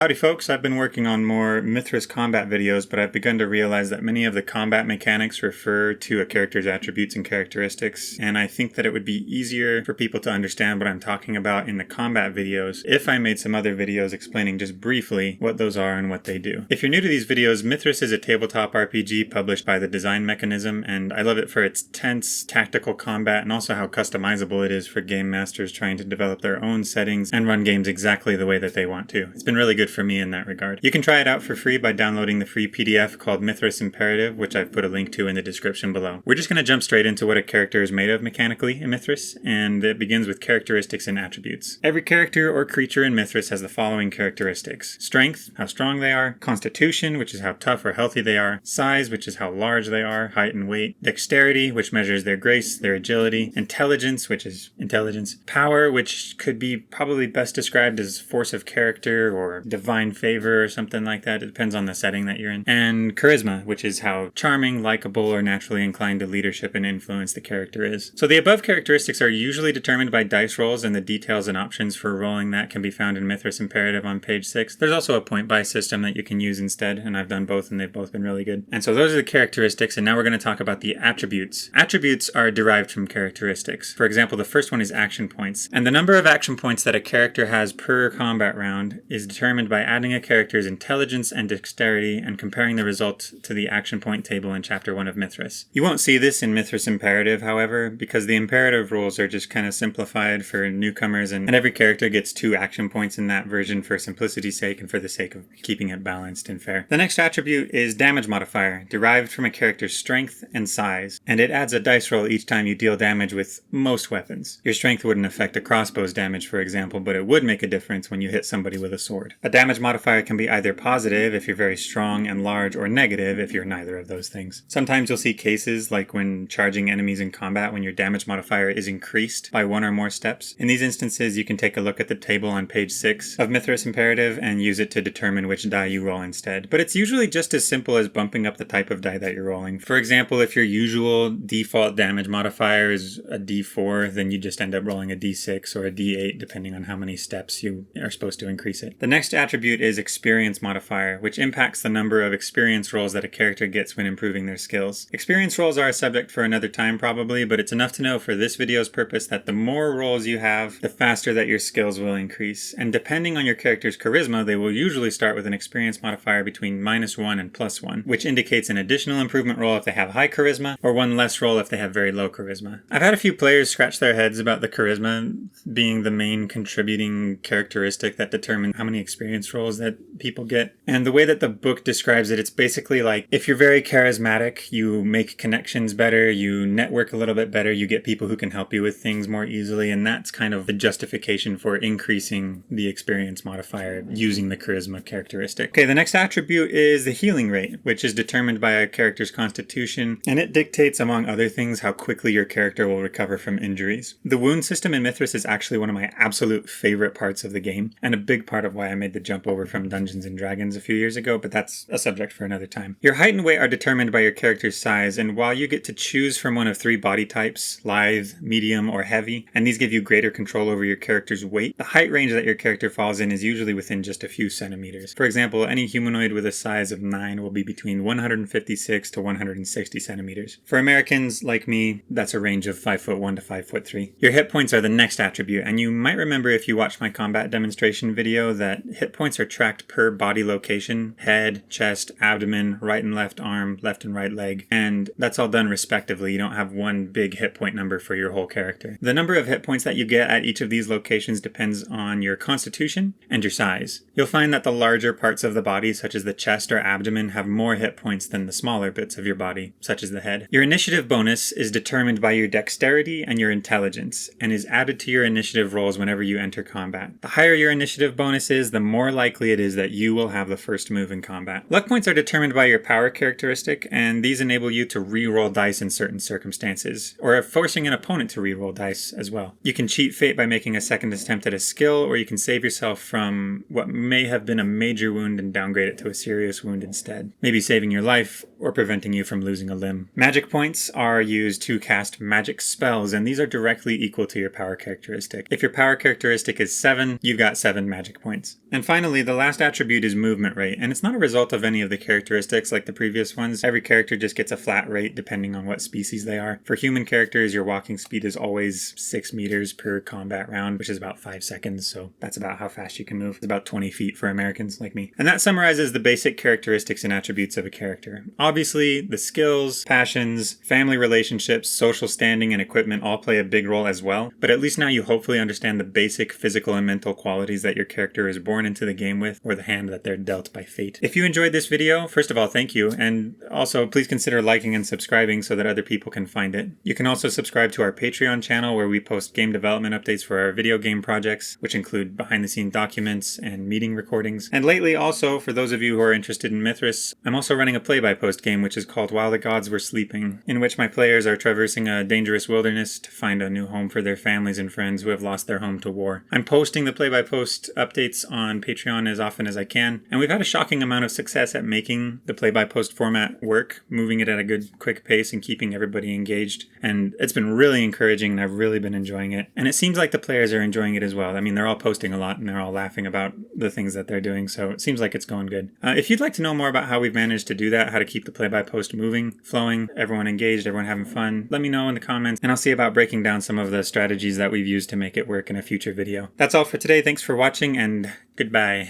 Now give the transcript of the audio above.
Howdy folks, I've been working on more Mythras combat videos, but I've begun to realize that many of the combat mechanics refer to a character's attributes and characteristics, and I think that it would be easier for people to understand what I'm talking about in the combat videos if I made some other videos explaining just briefly what those are and what they do. If you're new to these videos, Mythras is a tabletop RPG published by the Design Mechanism, and I love it for its tense, tactical combat and also how customizable it is for game masters trying to develop their own settings and run games exactly the way that they want to. It's been really good for me in that regard. You can try it out for free by downloading the free PDF called Mythras Imperative, which I've put a link to in the description below. We're just going to jump straight into what a character is made of mechanically in Mythras, and it begins with characteristics and attributes. Every character or creature in Mythras has the following characteristics: strength, how strong they are; constitution, which is how tough or healthy they are; size, which is how large they are, height and weight; dexterity, which measures their grace, their agility; intelligence, which is intelligence; power, which could be probably best described as force of character or divine favor or something like that. It depends on the setting that you're in. And charisma, which is how charming, likable, or naturally inclined to leadership and influence the character is. So the above characteristics are usually determined by dice rolls, and the details and options for rolling that can be found in Mythras Imperative on page 6. There's also a point-buy system that you can use instead, and I've done both and they've both been really good. And so those are the characteristics, and now we're going to talk about the attributes. Attributes are derived from characteristics. For example, the first one is action points, and the number of action points that a character has per combat round is determined by adding a character's intelligence and dexterity and comparing the result to the action point table in Chapter 1 of Mythras. You won't see this in Mythras Imperative, however, because the imperative rules are just kind of simplified for newcomers, and every character gets 2 action points in that version for simplicity's sake and for the sake of keeping it balanced and fair. The next attribute is damage modifier, derived from a character's strength and size, and it adds a dice roll each time you deal damage with most weapons. Your strength wouldn't affect a crossbow's damage, for example, but it would make a difference when you hit somebody with a sword. A damage modifier can be either positive if you're very strong and large, or negative if you're neither of those things. Sometimes you'll see cases like when charging enemies in combat when your damage modifier is increased by 1 or more steps. In these instances, you can take a look at the table on page 6 of Mythras Imperative and use it to determine which die you roll instead. But it's usually just as simple as bumping up the type of die that you're rolling. For example, if your usual default damage modifier is a D4, then you just end up rolling a D6 or a D8 depending on how many steps you are supposed to increase it. The next attribute is experience modifier, which impacts the number of experience rolls that a character gets when improving their skills. Experience rolls are a subject for another time probably, but it's enough to know for this video's purpose that the more rolls you have, the faster that your skills will increase. And depending on your character's charisma, they will usually start with an experience modifier between -1 and +1, which indicates an additional improvement roll if they have high charisma, or 1 less roll if they have very low charisma. I've had a few players scratch their heads about the charisma being the main contributing characteristic that determines how many experience rolls that people get. And the way that the book describes it, it's basically like if you're very charismatic, you make connections better, you network a little bit better, you get people who can help you with things more easily, and that's kind of the justification for increasing the experience modifier using the charisma characteristic. Okay, the next attribute is the healing rate, which is determined by a character's constitution, and it dictates, among other things, how quickly your character will recover from injuries. The wound system in Mythras is actually one of my absolute favorite parts of the game, and a big part of why I made the jump over from Dungeons & Dragons a few years ago, but that's a subject for another time. Your height and weight are determined by your character's size, and while you get to choose from one of 3 body types, lithe, medium, or heavy, and these give you greater control over your character's weight, the height range that your character falls in is usually within just a few centimeters. For example, any humanoid with a size of 9 will be between 156 to 160 centimeters. For Americans like me, that's a range of 5'1" to 5'3". Your hit points are the next attribute, and you might remember if you watched my combat demonstration video that hit points are tracked per body location: head, chest, abdomen, right and left arm, left and right leg, and that's all done respectively. You don't have one big hit point number for your whole character. The number of hit points that you get at each of these locations depends on your constitution and your size. You'll find that the larger parts of the body, such as the chest or abdomen, have more hit points than the smaller bits of your body, such as the head. Your initiative bonus is determined by your dexterity and your intelligence, and is added to your initiative rolls whenever you enter combat. The higher your initiative bonus is, the more likely it is that you will have the first move in combat. Luck points are determined by your power characteristic, and these enable you to re-roll dice in certain circumstances, or forcing an opponent to re-roll dice as well. You can cheat fate by making a second attempt at a skill, or you can save yourself from what may have been a major wound and downgrade it to a serious wound instead, maybe saving your life or preventing you from losing a limb. Magic points are used to cast magic spells, and these are directly equal to your power characteristic. If your power characteristic is 7, you've got 7 magic points. And finally, the last attribute is movement rate, and it's not a result of any of the characteristics like the previous ones. Every character just gets a flat rate depending on what species they are. For human characters, your walking speed is always 6 meters per combat round, which is about 5 seconds, so that's about how fast you can move. It's about 20 feet for Americans like me. And that summarizes the basic characteristics and attributes of a character. Obviously, the skills, passions, family relationships, social standing, and equipment all play a big role as well, but at least now you hopefully understand the basic physical and mental qualities that your character is born into the game with, or the hand that they're dealt by fate. If you enjoyed this video, first of all, thank you, and also please consider liking and subscribing so that other people can find it. You can also subscribe to our Patreon channel where we post game development updates for our video game projects, which include behind-the-scenes documents and meeting recordings. And lately also, for those of you who are interested in Mythras, I'm also running a play-by-post game which is called While the Gods Were Sleeping, in which my players are traversing a dangerous wilderness to find a new home for their families and friends who have lost their home to war. I'm posting the play-by-post updates on Patreon as often as I can, and we've had a shocking amount of success at making the play-by-post format work, moving it at a good, quick pace and keeping everybody engaged, and it's been really encouraging and I've really been enjoying it. And it seems like the players are enjoying it as well. I mean, they're all posting a lot and they're all laughing about the things that they're doing, so it seems like it's going good. If you'd like to know more about how we've managed to do that, how to keep the play-by-post moving, flowing, everyone engaged, everyone having fun, let me know in the comments, and I'll see about breaking down some of the strategies that we've used to make it work in a future video. That's all for today. Thanks for watching, and goodbye.